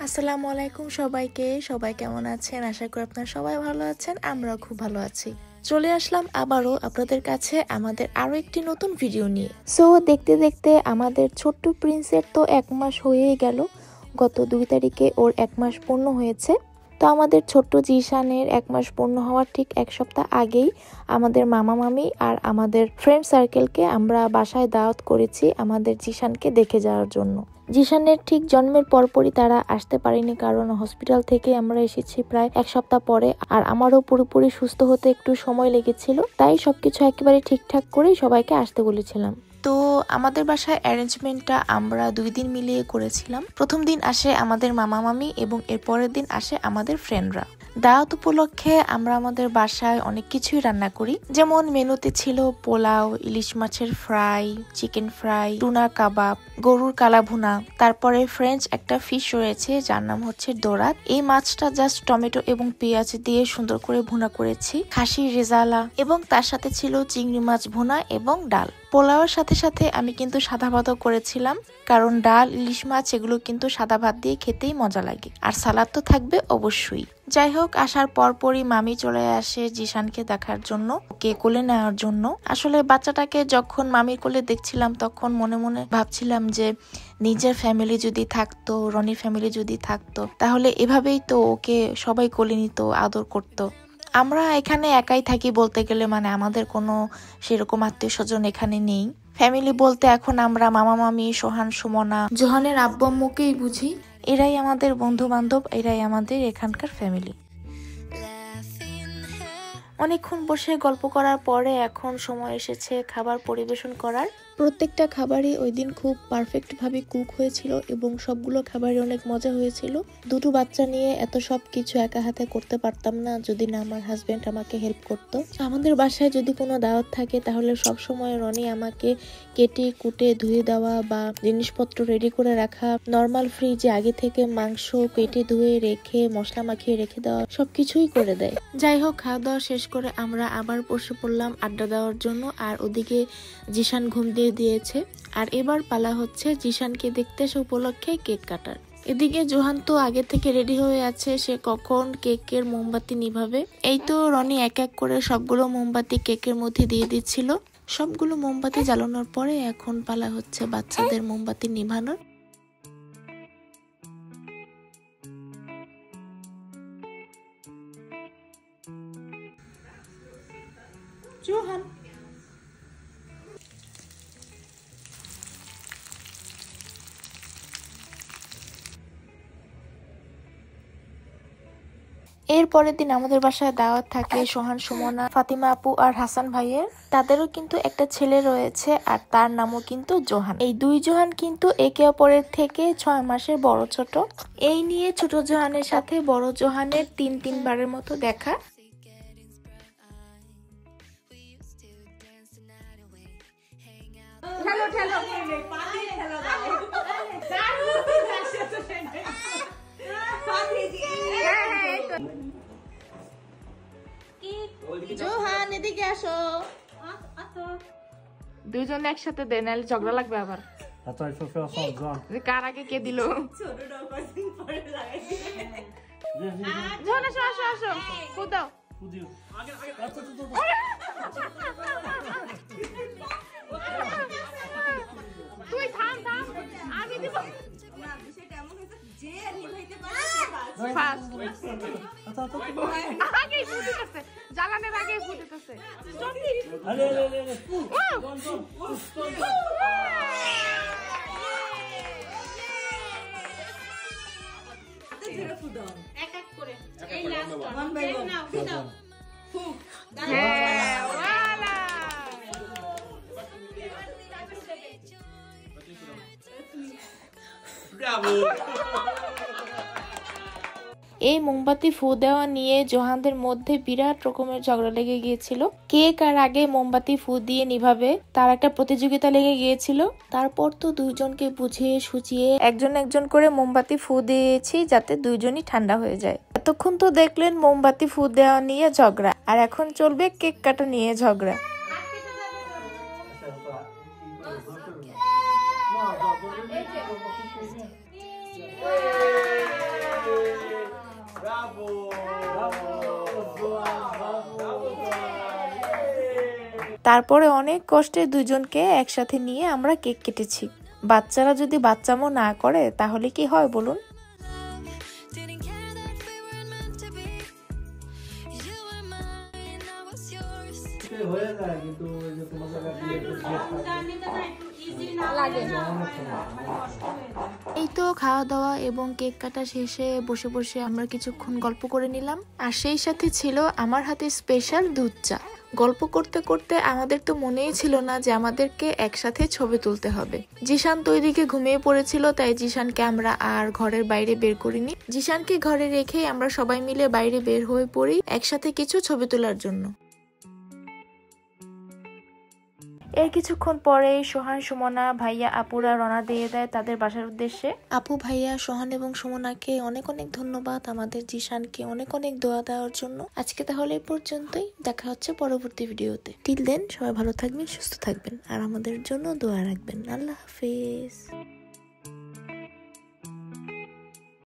আসসালামু আলাইকুম সবাইকে। সবাই কেমন আছেন? আশা করি আপনারা সবাই ভালো আছেন। আমরাও খুব ভালো আছি। চলে আসলাম আবারও আপনাদের কাছে আমাদের আরো একটি নতুন ভিডিও নিয়ে। সো দেখতে দেখতে আমাদের ছোট্ট প্রিন্সের তো 1 মাস হয়েই গেল। গত 2 তারিখে ওর 1 মাস পূর্ণ হয়েছে। তো আমাদের ছোট্ট জিশানের 1 মাস পূর্ণ হওয়ার ঠিক 1 সপ্তাহ আগেই আমাদের মামা মামি আর আমাদের ফ্রেন্ড সার্কেলকে আমরা বাসায় দাওয়াত করেছি আমাদের জিশানকে দেখে যাওয়ার জন্য। জিশানের ঠিক জন্মের পরপরই তারা আসতে পারেনি, কারণ হসপিটাল থেকে আমরা এসেছি প্রায় 1 সপ্তাহ পরে। আর আমারও পুরোপুরি সুস্থ হতে একটু সময় লেগেছিল, তাই সবকিছু একেবারে ঠিকঠাক করেই সবাইকে আসতে বলেছিলাম। তো আমাদের বাসায় অ্যারেঞ্জমেন্টটা আমরা 2 দিন মিলিয়ে করেছিলাম। প্রথম দিন আসে আমাদের মামা মামি এবং এর পরের দিন আসে আমাদের ফ্রেন্ডরা। দাওয়াত উপলক্ষে আমরা আমাদের বাসায় অনেক কিছুই রান্না করি, যেমন মেনুতে ছিল পোলাও, ইলিশ মাছের ফ্রাই, চিকেন ফ্রাই, টুনা কাবাব, গরুর কালা ভুনা, তারপরে ফ্রেঞ্চ একটা ফিশ রয়েছে যার নাম হচ্ছে দোরাত। এই মাছটা জাস্ট টমেটো এবং পেঁয়াজ দিয়ে সুন্দর করে ভুনা করেছি, খাসির রেজালা, এবং তার সাথে ছিল চিংড়ি মাছ ভুনা এবং ডাল। পোলাওয়ের সাথে সাথে আমি কিন্তু সাদা ভাতও করেছিলাম, কারণ ডাল, ইলিশ মাছ এগুলো কিন্তু সাদা ভাত দিয়ে খেতেই মজা লাগে। আর সালাদ তো থাকবে অবশ্যই। যাই হোক, আসার পরপরই মামি চলে আসে জিশানকে দেখার জন্য, ওকে কোলে নেওয়ার জন্য। আসলে বাচ্চাটাকে যখন মামির কোলে দেখছিলাম তখন মনে মনে ভাবছিলাম যে নিজের ফ্যামিলি যদি থাকতো, রনির ফ্যামিলি যদি থাকতো, তাহলে এভাবেই তো ওকে সবাই কোলে নিত, আদর করতো। আমরা এখানে একাই থাকি বলতে গেলে, মানে আমাদের কোনো সেরকম আত্মীয় স্বজন এখানে নেই। ফ্যামিলি বলতে এখন আমরা মামা মামি, সোহান, সুমনা, জোহানের আব্বু আম্মুকেই বুঝি। এরাই আমাদের বন্ধু বান্ধব, এরাই আমাদের এখানকার ফ্যামিলি। অনেকক্ষণ বসে গল্প করার পরে এখন সময় এসেছে খাবার পরিবেশন করার। প্রত্যেকটা খাবারই ওই দিন খুব পারফেক্ট ভাবে কুক হয়েছিল এবং সবগুলো খাবারই অনেক মজা হয়েছিল। দুটো বাচ্চা নিয়ে এত সব কিছু একা হাতে করতে পারতাম না যদি না আমার হাজবেন্ড আমাকে হেল্প করতো। আমাদের বাসায় যদি কোনো দাওয়াত থাকে তাহলে সব সময় রনি আমাকে কেটে কুটে ধুয়ে দেওয়া বা জিনিসপত্র রেডি করে রাখা, নর্মাল ফ্রিজে আগে থেকে মাংস কেটে ধুয়ে রেখে মশলা মাখিয়ে রেখে দেওয়া, সবকিছুই করে দেয়। যাই হোক, খাওয়া দাওয়া শেষ করে আমরা আবার বসে পড়লাম আড্ডা দেওয়ার জন্য। আর ওদিকে জিশান ঘুম দিয়ে দিয়েছে, আর এবার পালা হচ্ছে জিশানকে দেখতে সে উপলক্ষে কেক কাটার। এদিকে জোহান তো আগে থেকে রেডি হয়ে আছে, সে কখন কেকের মোমবাতি নিভাবে। এই তো রনি এক এক করে সবগুলো মোমবাতি কেকের মধ্যে দিয়ে দিচ্ছিল। সবগুলো মোমবাতি জ্বালানোর পরে এখন পালা হচ্ছে বাচ্চাদের মোমবাতি নিভানোর। জোহান এর পরের দিন আমাদের বাসায় দাওয়াত থাকে সোহান, সুমনা, ফাতিমা আপু আর হাসান ভাইয়ের। তাদেরও কিন্তু একটা ছেলে রয়েছে আর তার নামও কিন্তু জোহান। এই 2 জোহান কিন্তু একে অপরের থেকে 6 মাসের বড় ছোট। এই নিয়ে ছোট জোহানের সাথে বড় জোহানের 3 বারের মতো দেখা। জোহান এদিকে আসো। দুইজন একসাথে দেয়, নাহলে ঝগড়া লাগবে আবার। কার আগে কে দিল? জোহান আসো আসো আসো, কোথাও তুই থাম থাম, আমি দিব। আগেই ফুটেছে, জ্বালানের আগেই ফুটেছে। এক এক করে এই লাস্ট ওয়ান বাই ওয়ান নাও দাও ফুক। হ্যাঁ ওয়ালা, ব্রাভো। এই মোমবাতি ফু দেওয়া নিয়ে জোহানদের মধ্যে বিরাট রকমের ঝগড়া লেগে গিয়েছিল। কে কার আগে মোমবাতি ফু দিয়ে নিভাবে তার একটা প্রতিযোগিতা লেগে গিয়েছিল। তারপর তো দুইজনকে বুঝিয়ে সুচিয়ে একজন একজন করে মোমবাতি ফু দিয়েছি যাতে দুইজনই ঠান্ডা হয়ে যায়। এতক্ষণ তো দেখলেন মোমবাতি ফু দেওয়া নিয়ে ঝগড়া, আর এখন চলবে কেক কাটা নিয়ে ঝগড়া। তারপরে অনেক কষ্টে দুজনকে একসাথে নিয়ে আমরা কেক কেটেছি। বাচ্চারা যদি বাচ্চামো না করে তাহলে কি হয় বলুন? এই তো খাওয়া দাওয়া এবং কেক কাটা শেষে বসে বসে আমরা কিছুক্ষণ গল্প করে নিলাম। আর সেই সাথে ছিল আমার হাতে স্পেশাল দুধ চা। গল্প করতে করতে আমাদের তো মনেই ছিল না যে আমাদেরকে একসাথে ছবি তুলতে হবে। জিশান তো ওইদিকে ঘুমিয়ে পড়েছিল, তাই জিশানকে আমরা আর ঘরের বাইরে বের করিনি। জিশানকে ঘরে রেখে আমরা সবাই মিলে বাইরে বের হয়ে পড়ি একসাথে কিছু ছবি তোলার জন্য। এর কিছুক্ষণ পরে সোহান, সুমনা, ভাইয়া, আপুরা রওনা দিয়ে দেয় তাদের বাসার উদ্দেশ্যে। আপু, ভাইয়া, সোহান এবং সুমনাকে অনেক অনেক ধন্যবাদ আমাদের জিশানকে অনেক অনেক দোয়া দেওয়ার জন্য। আজকে তাহলে এই পর্যন্তই, দেখা হচ্ছে পরবর্তী ভিডিওতে। টিল দেন সবাই ভালো থাকবেন, সুস্থ থাকবেন আর আমাদের জন্য দোয়া রাখবেন। আল্লাহ হাফেজ।